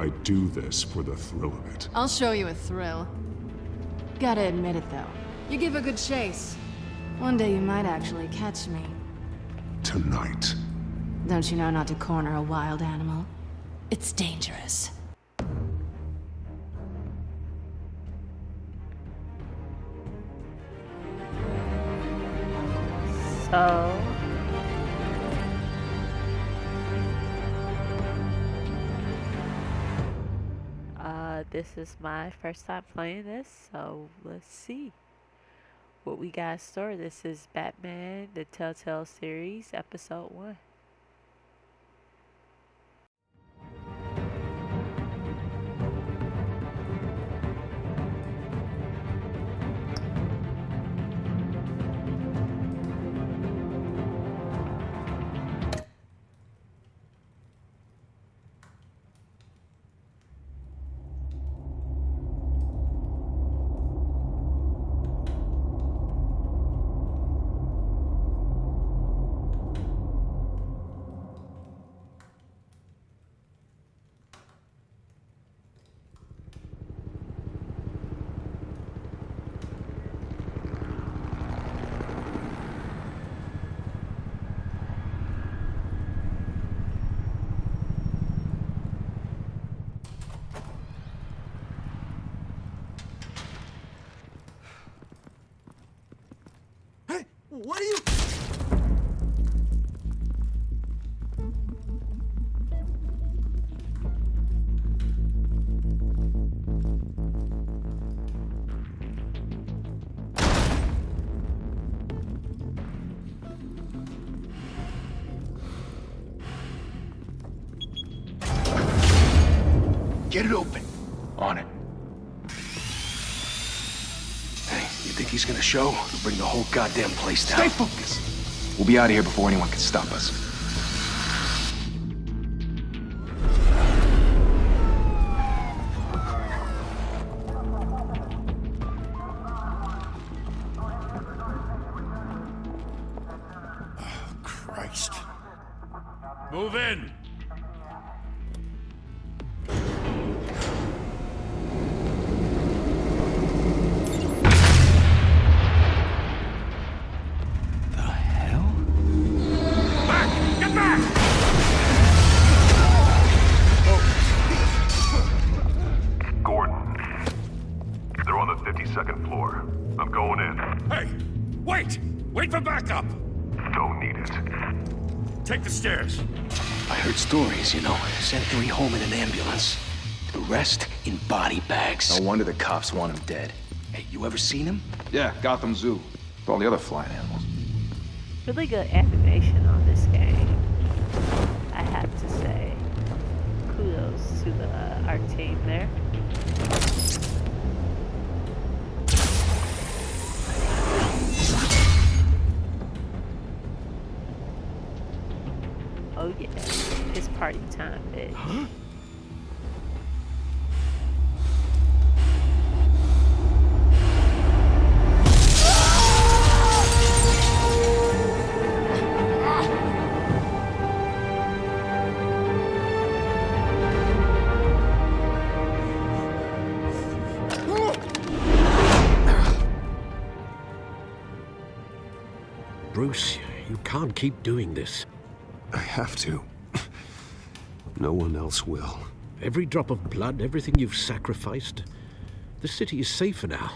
I do this for the thrill of it. I'll show you a thrill. Gotta admit it, though. You give a good chase. One day you might actually catch me. Tonight. Don't you know not to corner a wild animal? It's dangerous. So... this is my first time playing this, so let's see what we got in store. This is Batman, the Telltale Series, Episode 1. What are you... Get it open. On it. Hey, you think he's gonna show? He'll bring the whole goddamn place down. Stay focused! We'll be out of here before anyone can stop us. Oh, Christ. Move in! Second floor. I'm going in. Hey! Wait! Wait for backup! Don't need it. Take the stairs. I heard stories, you know. Sent 3 home in an ambulance. The rest in body bags. No wonder the cops want him dead. Hey, you ever seen him? Yeah, Gotham Zoo. With all the other flying animals. Really good animation on this game, I have to say. Kudos to the art team there. Oh yeah, it's party time, bitch. Huh? Bruce, you can't keep doing this. I have to. No one else will. Every drop of blood, everything you've sacrificed. The city is safer now.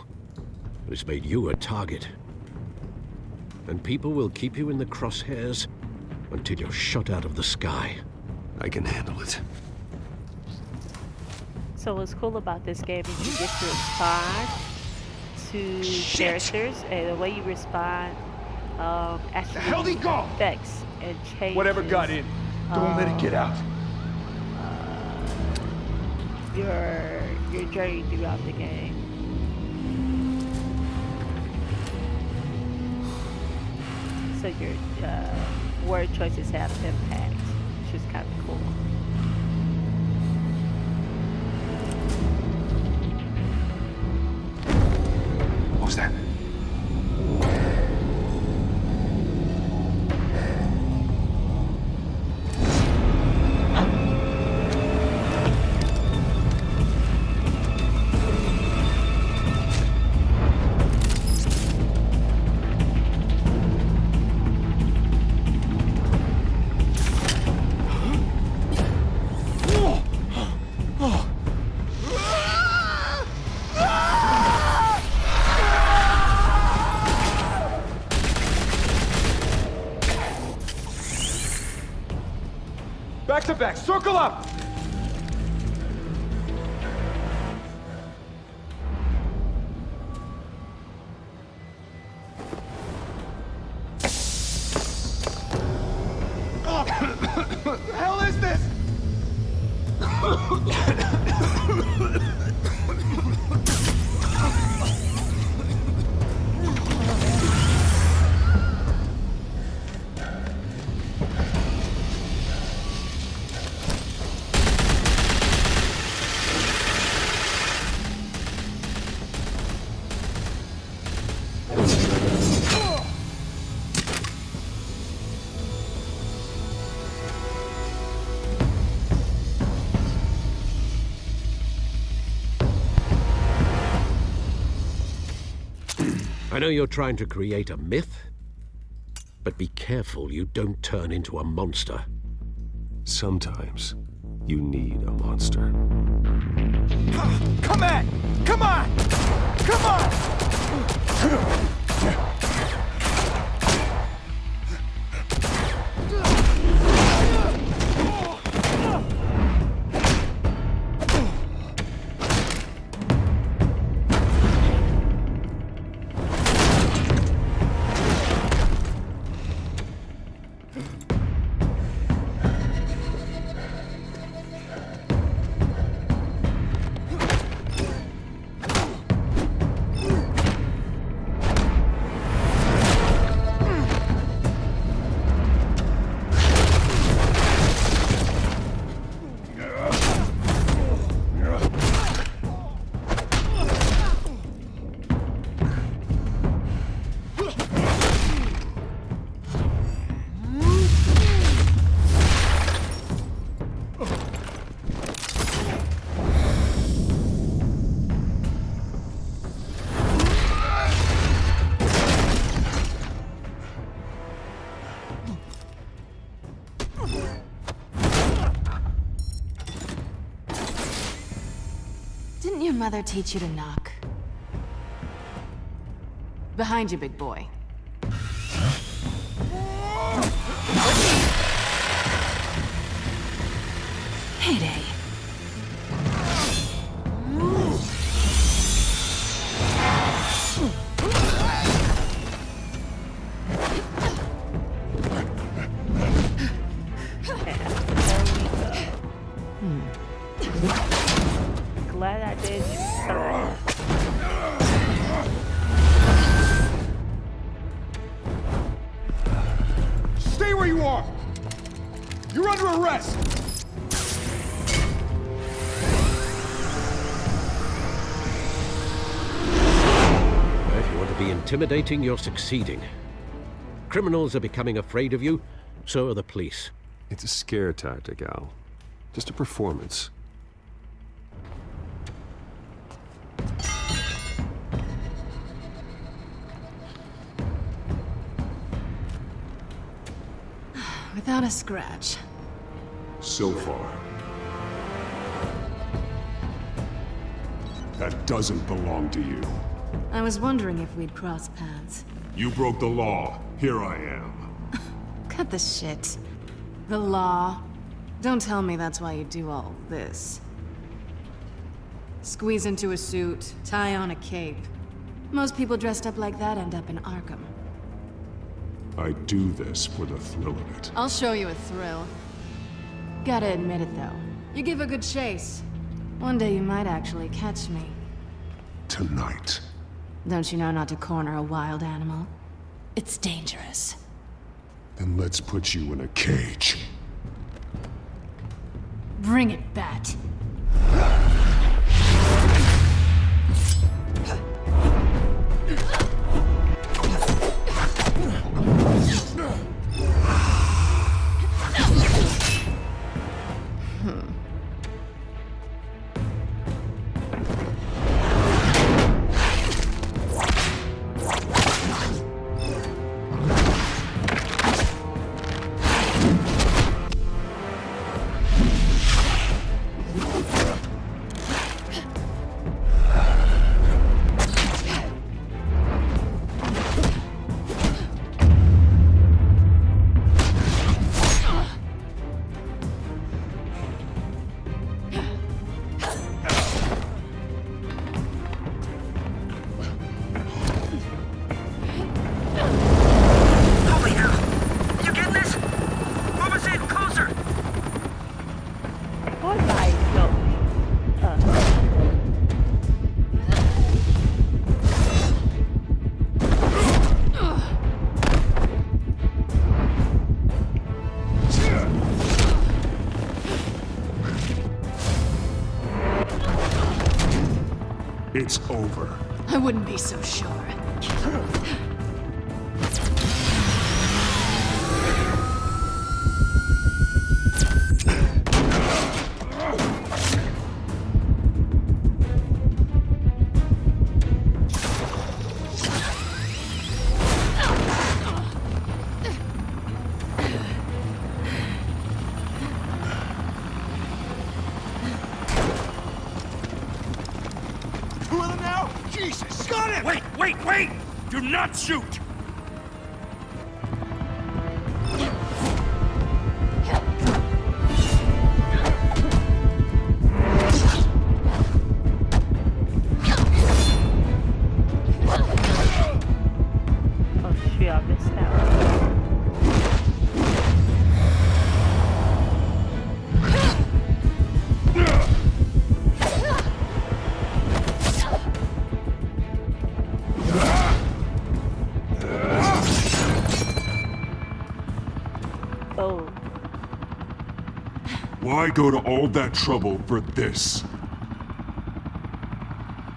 But it's made you a target. And people will keep you in the crosshairs until you're shot out of the sky. I can handle it. So what's cool about this game is you get to respond to characters, and the way you respond actually affects and changes. Whatever got in, don't let it get out. Your journey throughout the game. So your word choices have impact, which is kind of cool. What was that? Back to back, circle up! What the hell is this? I know you're trying to create a myth, but be careful you don't turn into a monster. Sometimes you need a monster. Come on! Come on! Come on! Didn't your mother teach you to knock? Behind you, big boy. Heyday. Glad I did. Stay where you are! You're under arrest! If you want to be intimidating, you're succeeding. Criminals are becoming afraid of you, so are the police. It's a scare tactic, Al. Just a performance. Without a scratch. So far. That doesn't belong to you. I was wondering if we'd cross paths. You broke the law. Here I am. Cut the shit. The law. Don't tell me that's why you do all this. Squeeze into a suit, tie on a cape. Most people dressed up like that end up in Arkham. I do this for the thrill of it. I'll show you a thrill. Gotta admit it, though. You give a good chase. One day you might actually catch me. Tonight. Don't you know not to corner a wild animal? It's dangerous. Then let's put you in a cage. Bring it, Bat. It's over. I wouldn't be so sure. Two of them now? Jesus! Got him! Wait! Do not shoot! Oh shoot, I missed that one. Oh, Why go to all that trouble for this?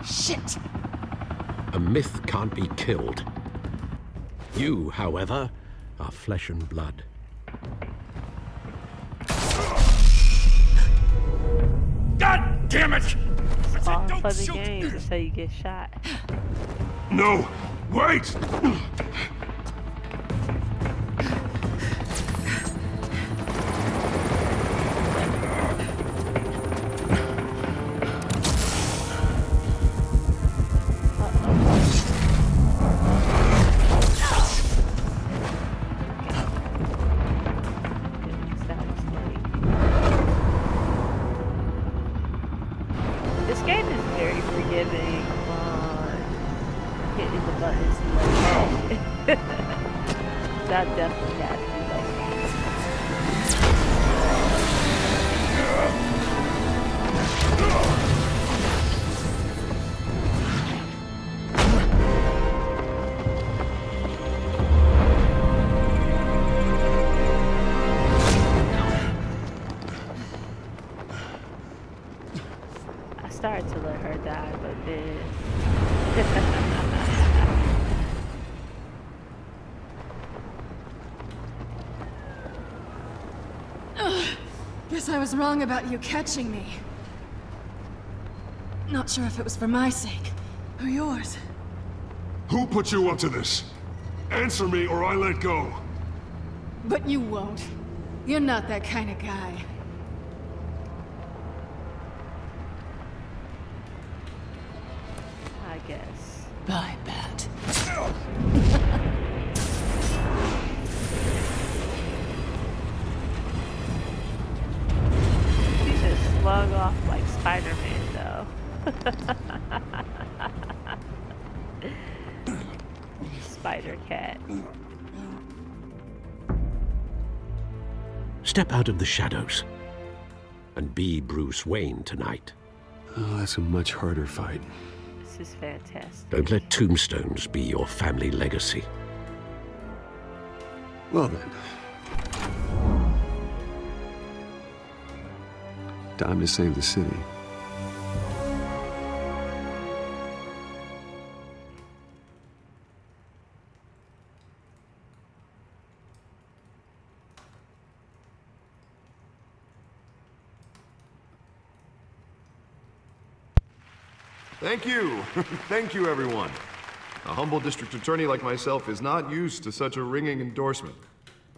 Shit! A myth can't be killed. You, however, are flesh and blood. God damn it! I said all don't for the shoot. game until you get shot. No! Wait! Goodness, that was late. This game is very forgiving on hitting the buttons late. That definitely has to be late. I started to let her die, but then Guess I was wrong about you catching me. Not sure if it was for my sake, or yours. Who put you up to this? Answer me or I let go. But you won't. You're not that kind of guy. I guess. Bye, Bat. She just slung off like Spider-Man though. Spider-Cat. Step out of the shadows and be Bruce Wayne tonight. Oh, that's a much harder fight. This is fantastic. Don't let tombstones be your family legacy. Well then. Time to save the city. Thank you. Thank you, everyone. A humble district attorney like myself is not used to such a ringing endorsement.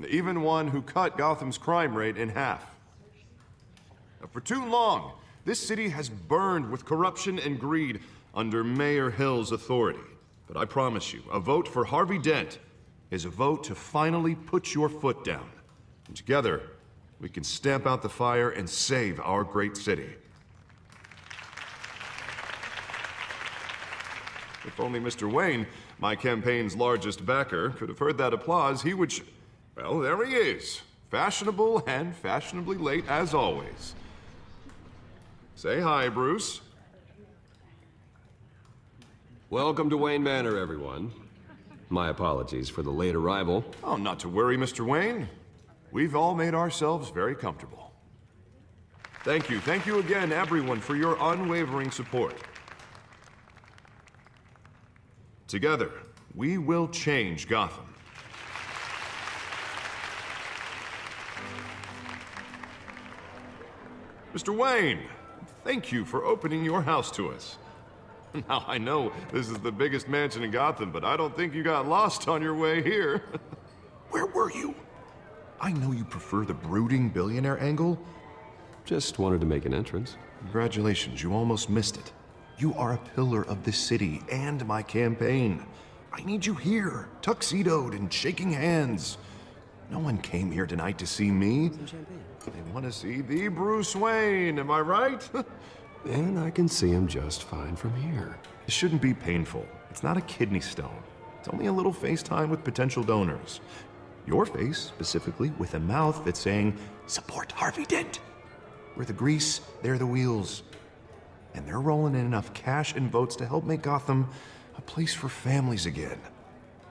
Even one who cut Gotham's crime rate in half. For too long, this city has burned with corruption and greed under Mayor Hill's authority. But I promise you, a vote for Harvey Dent is a vote to finally put your foot down. And together, we can stamp out the fire and save our great city. If only Mr. Wayne, my campaign's largest backer, could have heard that applause, he would well, there he is. Fashionable and fashionably late as always. Say hi, Bruce. Welcome to Wayne Manor, everyone. My apologies for the late arrival. Oh, not to worry, Mr. Wayne. We've all made ourselves very comfortable. Thank you again, everyone, for your unwavering support. Together, we will change Gotham. Mr. Wayne, thank you for opening your house to us. Now, I know this is the biggest mansion in Gotham, but I don't think you got lost on your way here. Where were you? I know you prefer the brooding billionaire angle. Just wanted to make an entrance. Congratulations, you almost missed it. You are a pillar of this city and my campaign. I need you here, tuxedoed and shaking hands. No one came here tonight to see me. They want to see the Bruce Wayne, am I right? And I can see him just fine from here. It shouldn't be painful. It's not a kidney stone. It's only a little FaceTime with potential donors. Your face, specifically, with a mouth that's saying, support Harvey Dent. We're the grease, they're the wheels. And they're rolling in enough cash and votes to help make Gotham a place for families again.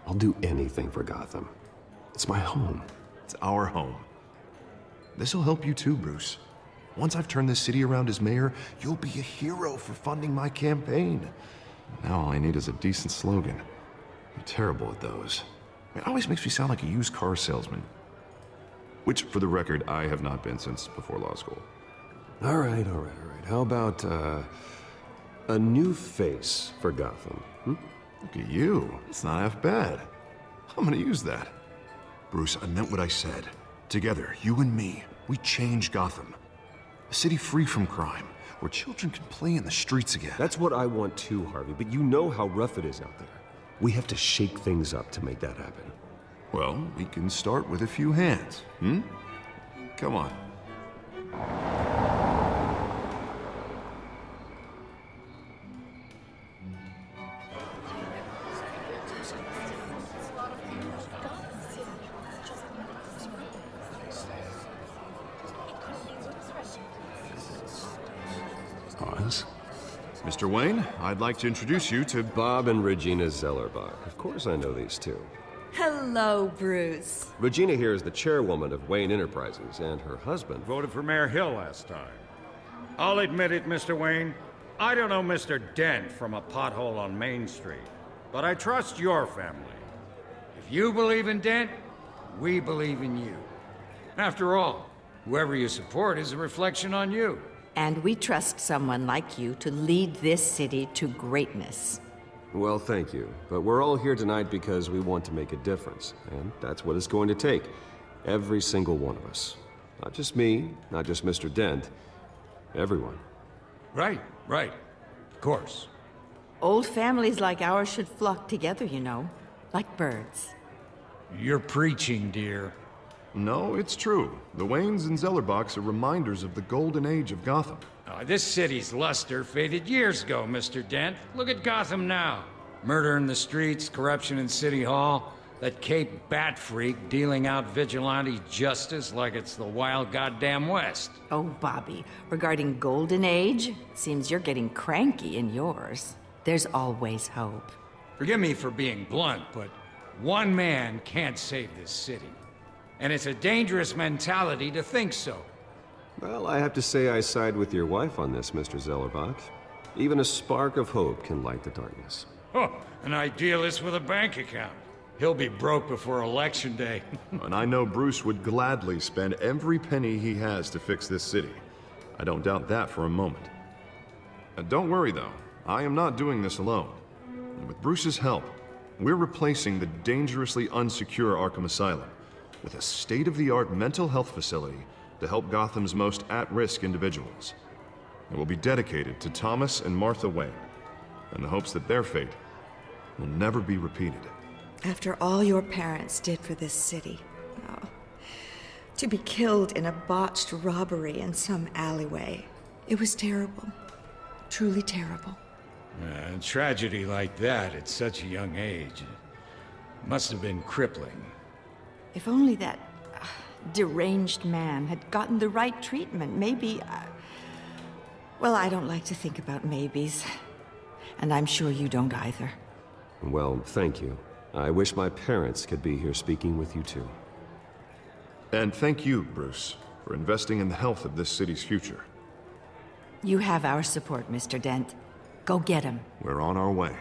I'll do anything for Gotham. It's my home. It's our home. This'll help you too, Bruce. Once I've turned this city around as mayor, you'll be a hero for funding my campaign. Now all I need is a decent slogan. I'm terrible at those. It always makes me sound like a used car salesman. Which, for the record, I have not been since before law school. All right. How about, a new face for Gotham? Look at you. It's not half bad. I'm gonna use that. Bruce, I meant what I said. Together, you and me, we change Gotham. A city free from crime, where children can play in the streets again. That's what I want too, Harvey, but you know how rough it is out there. We have to shake things up to make that happen. Well, we can start with a few hands, Come on. Oz? Mr. Wayne, I'd like to introduce you to Bob and Regina Zellerbach. Of course I know these two. Hello, Bruce. Regina here is the chairwoman of Wayne Enterprises, and her husband... Voted for Mayor Hill last time. I'll admit it, Mr. Wayne. I don't know Mr. Dent from a pothole on Main Street, but I trust your family. If you believe in Dent, we believe in you. After all, whoever you support is a reflection on you. And we trust someone like you to lead this city to greatness. Well, thank you. But we're all here tonight because we want to make a difference. And that's what it's going to take. Every single one of us. Not just me, not just Mr. Dent. Everyone. Right. Of course. Old families like ours should flock together, you know, like birds. You're preaching, dear. No, it's true. The Waynes and Zellerbachs are reminders of the golden age of Gotham. This city's luster faded years ago, Mr. Dent. Look at Gotham now. Murder in the streets, corruption in City Hall, that Cape Bat freak dealing out vigilante justice like it's the wild goddamn West. Oh, Bobby, regarding Golden Age, seems you're getting cranky in yours. There's always hope. Forgive me for being blunt, but one man can't save this city. And it's a dangerous mentality to think so. Well, I have to say I side with your wife on this, Mr. Zellerbach. Even a spark of hope can light the darkness. Oh, an idealist with a bank account. He'll be broke before Election Day. And I know Bruce would gladly spend every penny he has to fix this city. I don't doubt that for a moment. Don't worry, though. I am not doing this alone. And with Bruce's help, we're replacing the dangerously unsecure Arkham Asylum with a state-of-the-art mental health facility to help Gotham's most at-risk individuals. It will be dedicated to Thomas and Martha Wayne, in the hopes that their fate will never be repeated. After all your parents did for this city, to be killed in a botched robbery in some alleyway, it was terrible. Truly terrible. A tragedy like that at such a young age must have been crippling. If only that deranged man had gotten the right treatment, maybe... Well, I don't like to think about maybes. And I'm sure you don't either. Well, thank you. I wish my parents could be here speaking with you too. And thank you, Bruce, for investing in the health of this city's future. You have our support, Mr. Dent. Go get him. We're on our way.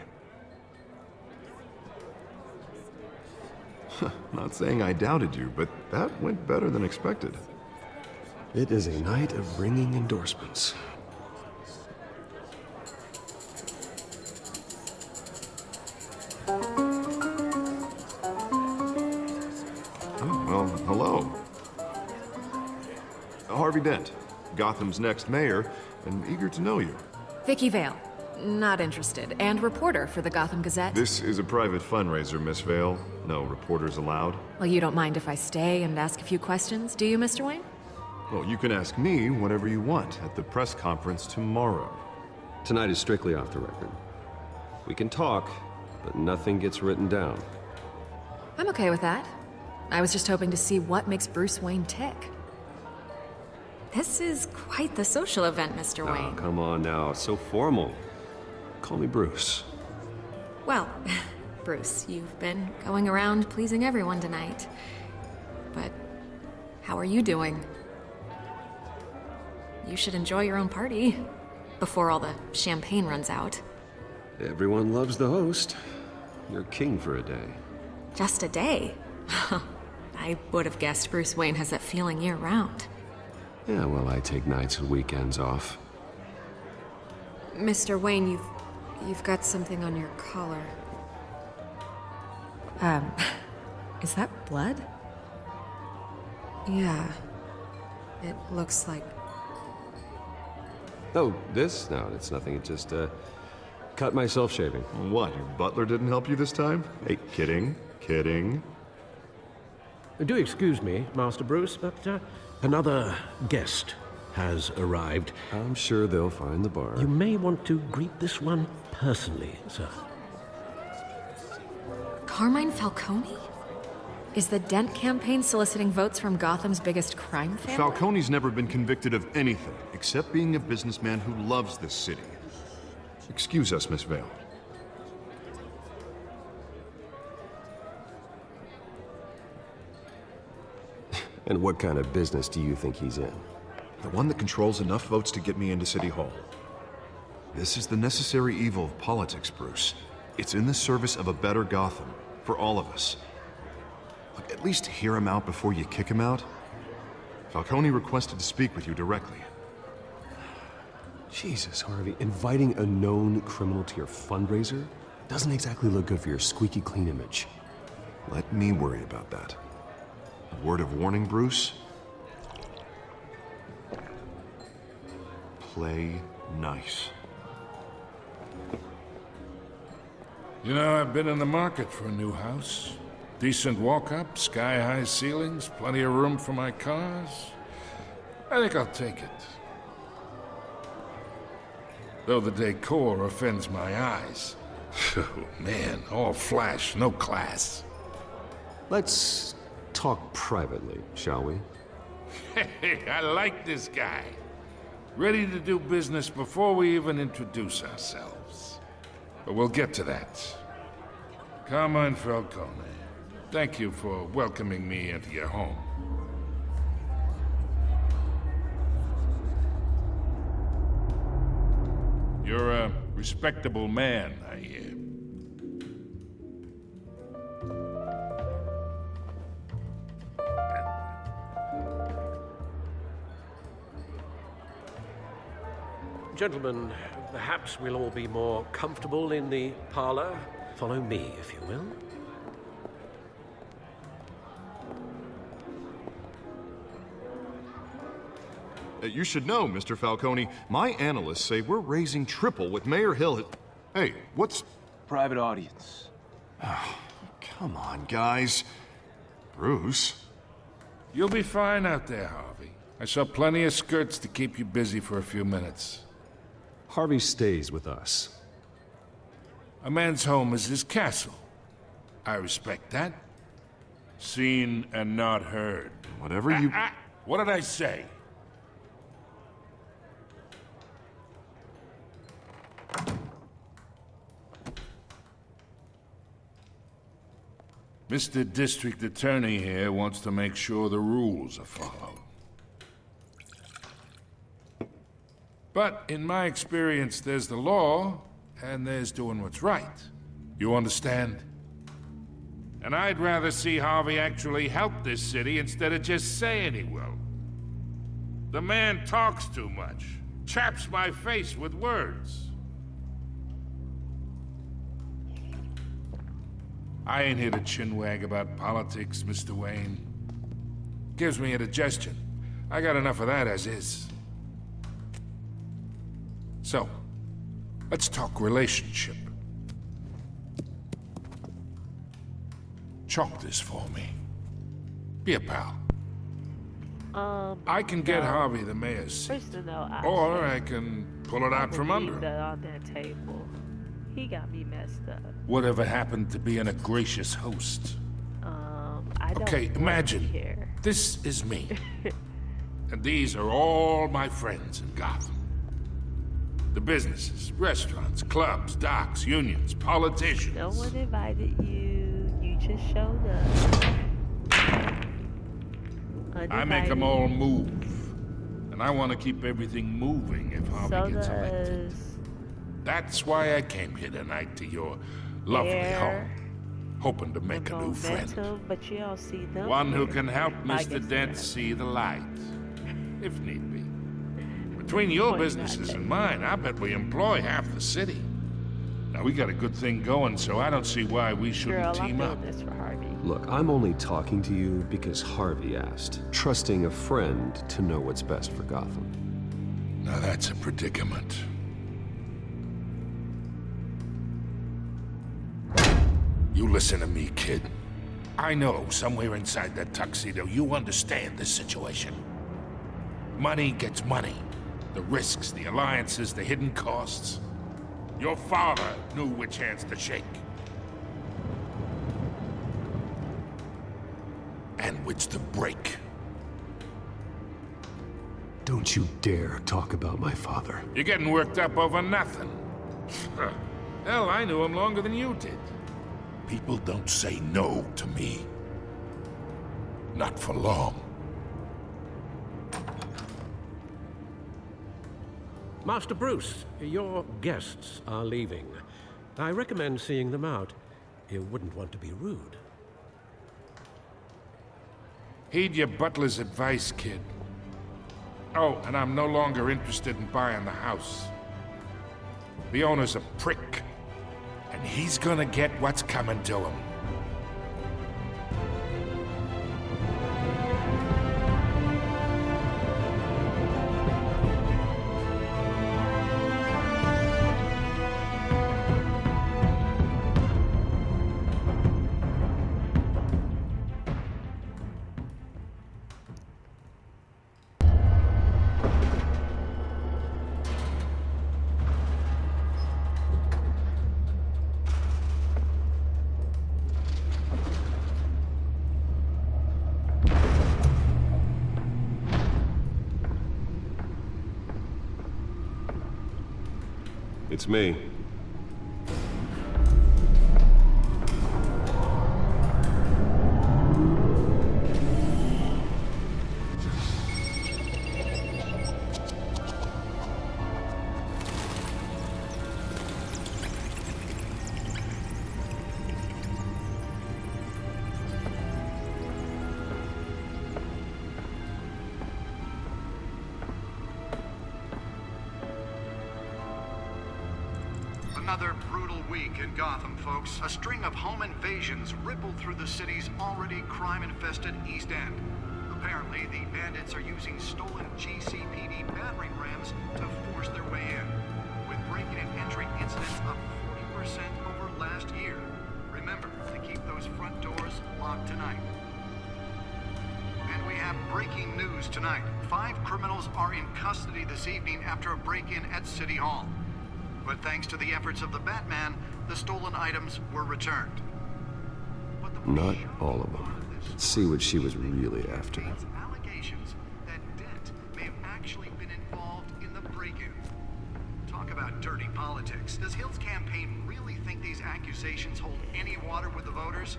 Not saying I doubted you, but that went better than expected. It is a night of ringing endorsements. Oh, well, hello. Harvey Dent, Gotham's next mayor, and eager to know you. Vicky Vale. Not interested. And reporter for the Gotham Gazette. This is a private fundraiser, Miss Vale. No reporters allowed. Well, you don't mind if I stay and ask a few questions, do you, Mr. Wayne? Well, you can ask me whatever you want at the press conference tomorrow. Tonight is strictly off the record. We can talk, but nothing gets written down. I'm okay with that. I was just hoping to see what makes Bruce Wayne tick. This is quite the social event, Mr. Oh, Wayne. come on now, it's so formal. Call me Bruce. Well, Bruce, you've been going around pleasing everyone tonight. But how are you doing? You should enjoy your own party before all the champagne runs out. Everyone loves the host. You're king for a day. Just a day? I would have guessed Bruce Wayne has that feeling year-round. Yeah, well, I take nights and weekends off. Mr. Wayne, you've got something on your collar. Is that blood? Yeah. It looks like... Oh, this? No, it's nothing. It just, cut myself shaving. What, your butler didn't help you this time? Hey, kidding, kidding. Do excuse me, Master Bruce, but another guest has arrived. I'm sure they'll find the bar. You may want to greet this one personally, sir. Carmine Falcone? Is the Dent campaign soliciting votes from Gotham's biggest crime family? Falcone's never been convicted of anything, except being a businessman who loves this city. Excuse us, Miss Vale. And what kind of business do you think he's in? The one that controls enough votes to get me into City Hall. This is the necessary evil of politics, Bruce. It's in the service of a better Gotham, for all of us. Look, at least hear him out before you kick him out. Falcone requested to speak with you directly. Jesus, Harvey, inviting a known criminal to your fundraiser doesn't exactly look good for your squeaky clean image. Let me worry about that. A word of warning, Bruce? Play nice. You know, I've been in the market for a new house. Decent walk-up, sky-high ceilings, plenty of room for my cars. I think I'll take it. Though the decor offends my eyes. Oh, man, all flash, no class. Let's talk privately, shall we? Hey, I like this guy. Ready to do business before we even introduce ourselves. But we'll get to that. Carmine Falcone, thank you for welcoming me into your home. You're a respectable man, I hear. Gentlemen, perhaps we'll all be more comfortable in the parlor. Follow me, if you will. You should know, Mr. Falcone, my analysts say we're raising triple what Mayor Hill had... Hey, what's... Private audience. Oh, come on, guys. Bruce? You'll be fine out there, Harvey. I saw plenty of skirts to keep you busy for a few minutes. Harvey stays with us. A man's home is his castle. I respect that. Seen and not heard. Whatever you... What did I say? Mr. District Attorney here wants to make sure the rules are followed. But in my experience, there's the law, and there's doing what's right. You understand? And I'd rather see Harvey actually help this city instead of just saying he will. The man talks too much, chaps my face with words. I ain't here to chinwag about politics, Mr. Wayne. Gives me indigestion. I got enough of that as is. So, let's talk relationship. Chalk this for me. Be a pal. I can get Harvey the mayor's seat. Or I can pull it out from under him. That on that table. He got me messed up. Whatever happened to being a gracious host? I don't Okay, imagine. care. This is me. And these are all my friends in Gotham. The businesses, restaurants, clubs, docks, unions, politicians. No one invited you. You just showed up. I make them all move. And I want to keep everything moving if Harvey gets elected. That's why I came here tonight to your lovely home. Hoping to make a new friend. But you don't see them. One who can help Mr. Dent see the light, if need be. Between your businesses and mine, I bet we employ half the city. Now, we got a good thing going, so I don't see why we shouldn't team up. Look, I'm only talking to you because Harvey asked, trusting a friend to know what's best for Gotham. Now that's a predicament. You listen to me, kid. I know somewhere inside that tuxedo you understand this situation. Money gets money. The risks, the alliances, the hidden costs. Your father knew which hands to shake. And which to break. Don't you dare talk about my father. You're getting worked up over nothing. Hell, I knew him longer than you did. People don't say no to me. Not for long. Master Bruce, your guests are leaving. I recommend seeing them out. You wouldn't want to be rude. Heed your butler's advice, kid. Oh, and I'm no longer interested in buying the house. The owner's a prick, and he's gonna get what's coming to him. It's me. Another brutal week in Gotham, folks. A string of home invasions rippled through the city's already crime-infested East End. Apparently, the bandits are using stolen GCPD battering rams to force their way in, with break-in and entry incidents up 40% over last year. Remember to keep those front doors locked tonight. And we have breaking news tonight. 5 criminals are in custody this evening after a break-in at City Hall. But thanks to the efforts of the Batman, the stolen items were returned. Not all of them. Let's see what she was really after. Allegations that Dent may have actually been involved in the break-in. Talk about dirty politics. Does Hill's campaign really think these accusations hold any water with the voters?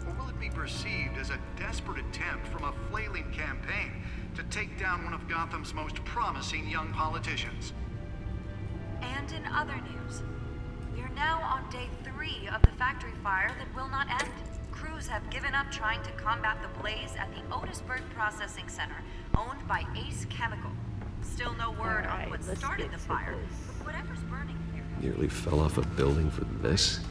Or will it be perceived as a desperate attempt from a flailing campaign to take down one of Gotham's most promising young politicians? And in other news, we are now on day 3 of the factory fire that will not end. Crews have given up trying to combat the blaze at the Otisburg Processing Center, owned by Ace Chemical. Still no word on what started the fire, but whatever's burning here. Nearly fell off a building for this?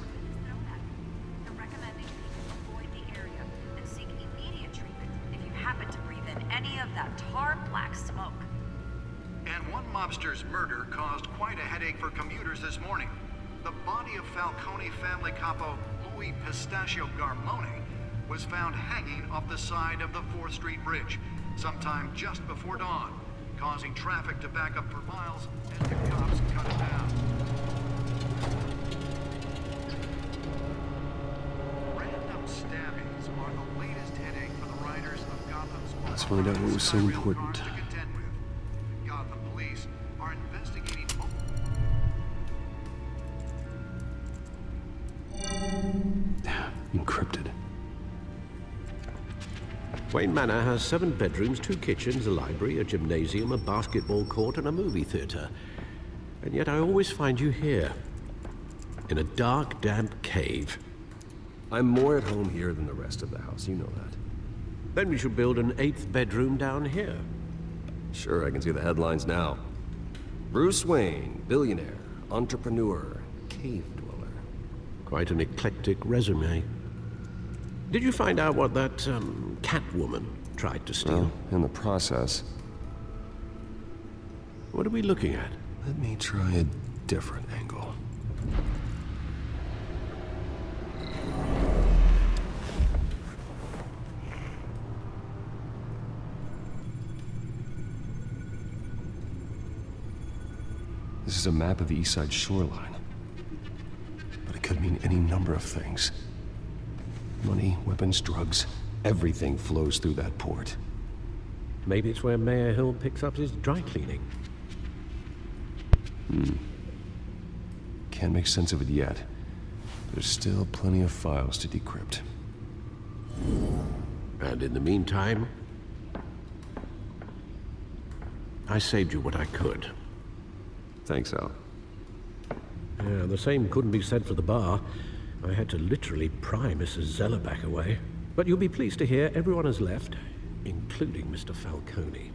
They're recommending people avoid the area and seek immediate treatment if you happen to breathe in any of that tar black smoke. And one mobster's murder caused quite a headache for commuters this morning. The body of Falcone family capo Louis Pistachio Garmone was found hanging off the side of the 4th Street Bridge sometime just before dawn, causing traffic to back up for miles as the cops cut it down. Random stabbings are the latest headache for the riders of Gotham's. Let's find out what was so important. Gotham police are investigating. Encrypted. Wayne Manor has 7 bedrooms, 2 kitchens, a library, a gymnasium, a basketball court, and a movie theater. And yet I always find you here, in a dark, damp cave. I'm more at home here than the rest of the house, you know that. Then we should build an 8th bedroom down here. Sure, I can see the headlines now. Bruce Wayne, billionaire, entrepreneur, cave dweller. Quite an eclectic resume. Did you find out what that, Catwoman tried to steal? Well, in the process. What are we looking at? Let me try a different angle. This is a map of the East Side shoreline. But it could mean any number of things. Money, weapons, drugs, everything flows through that port. Maybe it's where Mayor Hill picks up his dry cleaning. Can't make sense of it yet. There's still plenty of files to decrypt. And in the meantime, I saved you what I could. Thanks, Al. Yeah, the same couldn't be said for the bar. I had to literally pry Mrs. Zellerback away. But you'll be pleased to hear everyone has left, including Mr. Falcone.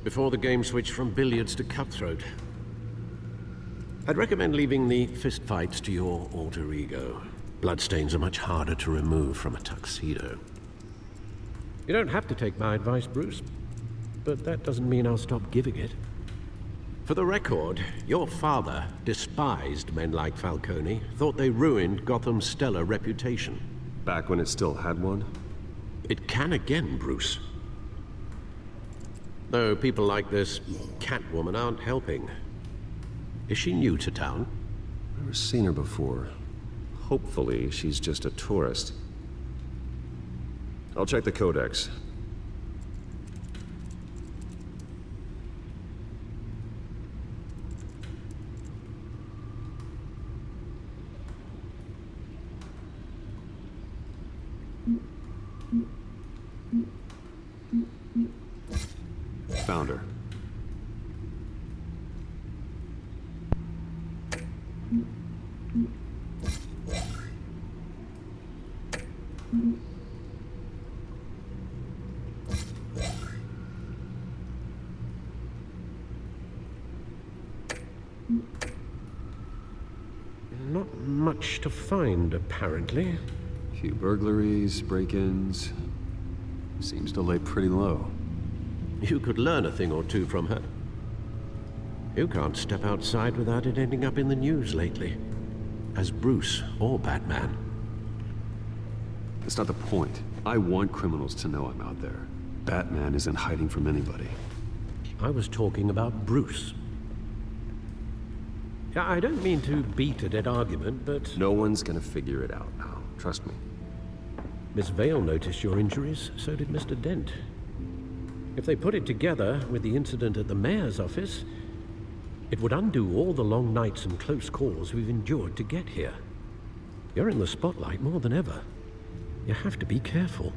Before the game switched from billiards to cutthroat. I'd recommend leaving the fistfights to your alter ego. Bloodstains are much harder to remove from a tuxedo. You don't have to take my advice, Bruce, but that doesn't mean I'll stop giving it. For the record, your father despised men like Falcone, thought they ruined Gotham's stellar reputation. Back when it still had one? It can again, Bruce. Though people like this Catwoman aren't helping. Is she new to town? Never seen her before. Hopefully, she's just a tourist. I'll check the codex. Found her. Not much to find, apparently. Few burglaries, break-ins. Seems to lay pretty low. You could learn a thing or two from her. You can't step outside without it ending up in the news lately. As Bruce or Batman. That's not the point. I want criminals to know I'm out there. Batman isn't hiding from anybody. I was talking about Bruce. I don't mean to beat a dead argument, but... No one's gonna figure it out now. Trust me. Miss Vale noticed your injuries, so did Mr. Dent. If they put it together with the incident at the mayor's office, it would undo all the long nights and close calls we've endured to get here. You're in the spotlight more than ever. You have to be careful.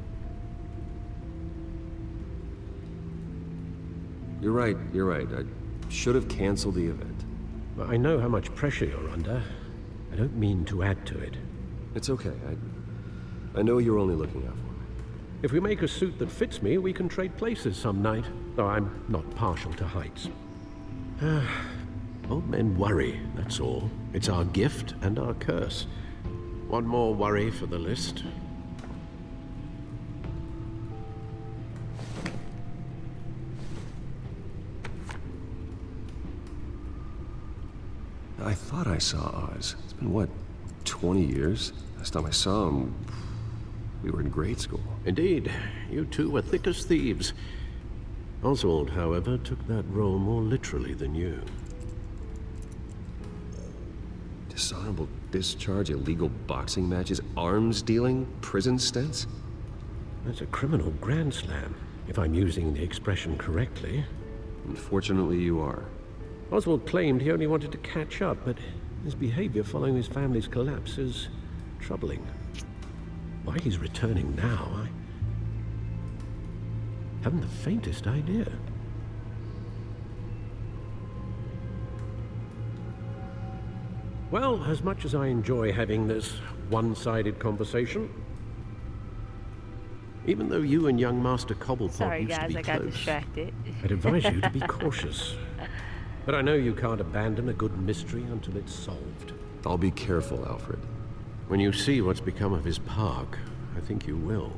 You're right. I should have canceled the event. I know how much pressure you're under. I don't mean to add to it. It's okay. I know you're only looking out for me. If we make a suit that fits me, we can trade places some night. Though I'm not partial to heights. Old men worry, that's all. It's our gift and our curse. One more worry for the list. I thought I saw Oz. It's been, what, 20 years? Last time I saw him, we were in grade school. Indeed. You two were thick as thieves. Oswald, however, took that role more literally than you. Dishonorable discharge, illegal boxing matches, arms dealing, prison stints? That's a criminal grand slam, if I'm using the expression correctly. Unfortunately, you are. Oswald claimed he only wanted to catch up, but his behavior following his family's collapse is troubling. Why he's returning now, I haven't the faintest idea. Well, as much as I enjoy having this one-sided conversation, even though you and young Master Cobblepot used to be I close, got distracted. I'd advise you to be cautious. But I know you can't abandon a good mystery until it's solved. I'll be careful, Alfred. When you see what's become of his park, I think you will.